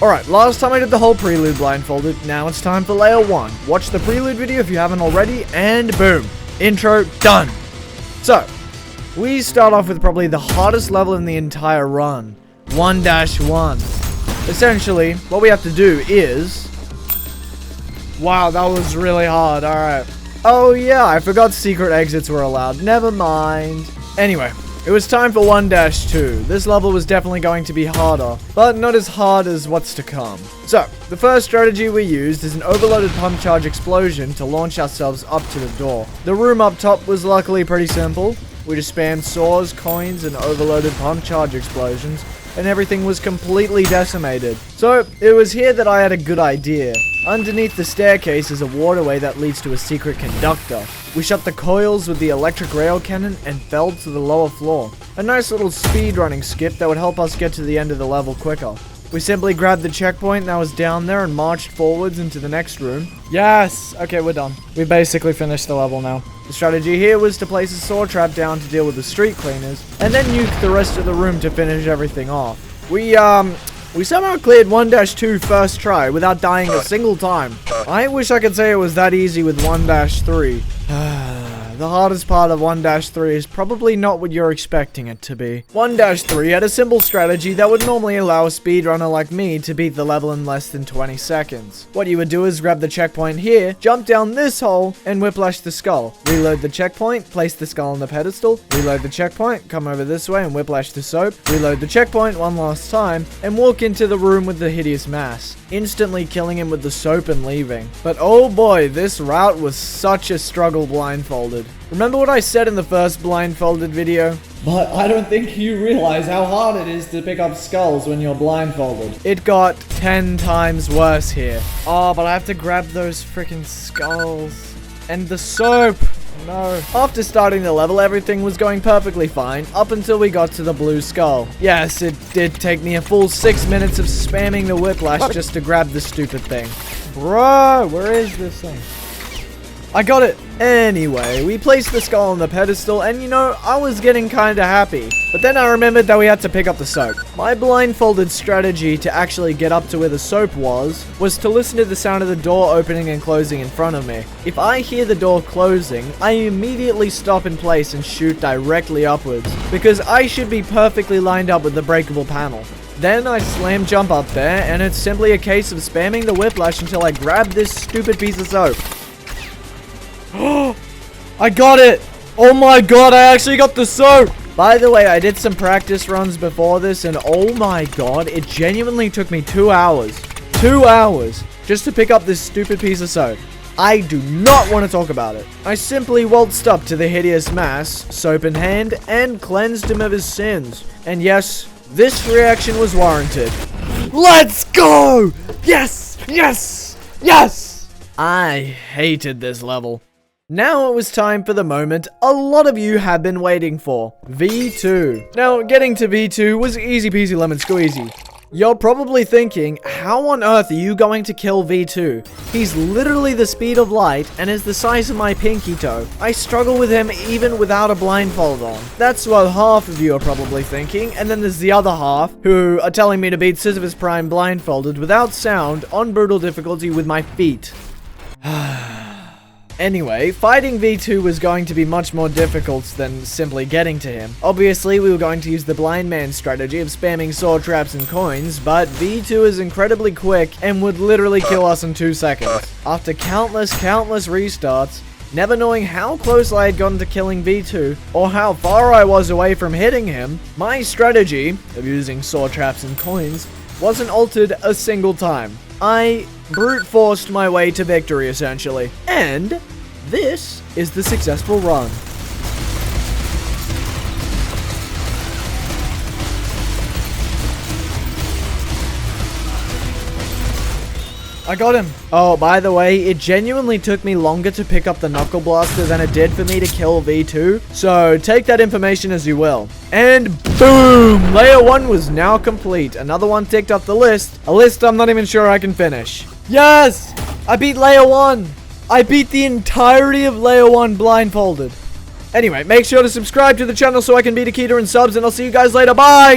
Alright, last time I did the whole prelude blindfolded, now it's time for layer 1. Watch the prelude video if you haven't already, and boom, intro done. So, we start off with probably the hardest level in the entire run, 1-1. Essentially, what we have to do is... Wow, that was really hard, alright. Oh yeah, I forgot secret exits were allowed, never mind. Anyway, it was time for 1-2. This level was definitely going to be harder, but not as hard as what's to come. So, the first strategy we used is an overloaded pump charge explosion to launch ourselves up to the door. The room up top was luckily pretty simple. We just spammed saws, coins, and overloaded pump charge explosions, and everything was completely decimated. So, it was here that I had a good idea. Underneath the staircase is a waterway that leads to a secret conductor. We shut the coils with the electric rail cannon and fell to the lower floor. A nice little speedrunning skip that would help us get to the end of the level quicker. We simply grabbed the checkpoint that was down there and marched forwards into the next room. Yes! Okay, we're done. We basically finished the level now. The strategy here was to place a saw trap down to deal with the street cleaners, and then nuke the rest of the room to finish everything off. We somehow cleared 1-2 first try without dying a single time. I wish I could say it was that easy with 1-3. The hardest part of 1-3 is probably not what you're expecting it to be. 1-3 had a simple strategy that would normally allow a speedrunner like me to beat the level in less than 20 seconds. What you would do is grab the checkpoint here, jump down this hole, and whiplash the skull. Reload the checkpoint, place the skull on the pedestal, reload the checkpoint, come over this way and whiplash the soap, reload the checkpoint one last time, and walk into the room with the hideous mass, instantly killing him with the soap and leaving. But oh boy, this route was such a struggle blindfolded. Remember what I said in the first blindfolded video? But I don't think you realize how hard it is to pick up skulls when you're blindfolded. It got 10 times worse here. Oh, but I have to grab those freaking skulls. And the soap! No. After starting the level, everything was going perfectly fine, up until we got to the blue skull. Yes, it did take me a full 6 minutes of spamming the whiplash just to grab the stupid thing. Bro, where is this thing? I got it! Anyway, we placed the skull on the pedestal, and you know, I was getting kinda happy. But then I remembered that we had to pick up the soap. My blindfolded strategy to actually get up to where the soap was to listen to the sound of the door opening and closing in front of me. If I hear the door closing, I immediately stop in place and shoot directly upwards, because I should be perfectly lined up with the breakable panel. Then I slam jump up there, and it's simply a case of spamming the whiplash until I grab this stupid piece of soap. I got it! Oh my god, I actually got the soap! By the way, I did some practice runs before this, and oh my god, it genuinely took me 2 hours. 2 hours just to pick up this stupid piece of soap. I do not want to talk about it. I simply waltzed up to the hideous mass, soap in hand, and cleansed him of his sins. And yes, this reaction was warranted. Let's go! Yes! Yes! Yes! I hated this level. Now it was time for the moment a lot of you have been waiting for, V2. Now, getting to V2 was easy peasy lemon squeezy. You're probably thinking, how on earth are you going to kill V2? He's literally the speed of light and is the size of my pinky toe. I struggle with him even without a blindfold on. That's what half of you are probably thinking, and then there's the other half, who are telling me to beat Sisyphus Prime blindfolded without sound on brutal difficulty with my feet. Anyway, fighting V2 was going to be much more difficult than simply getting to him. Obviously, we were going to use the blind man strategy of spamming saw traps and coins, but V2 is incredibly quick and would literally kill us in 2 seconds. After countless restarts, never knowing how close I had gotten to killing V2, or how far I was away from hitting him, my strategy of using saw traps and coins wasn't altered a single time. I brute forced my way to victory, essentially. And this is the successful run. I got him. Oh, by the way, it genuinely took me longer to pick up the Knuckle Blaster than it did for me to kill V2. So take that information as you will. And boom! Layer 1 was now complete. Another one ticked off the list. A list I'm not even sure I can finish. Yes! I beat Layer 1! I beat the entirety of Layer 1 blindfolded. Anyway, make sure to subscribe to the channel so I can beat Akita in subs, and I'll see you guys later. Bye!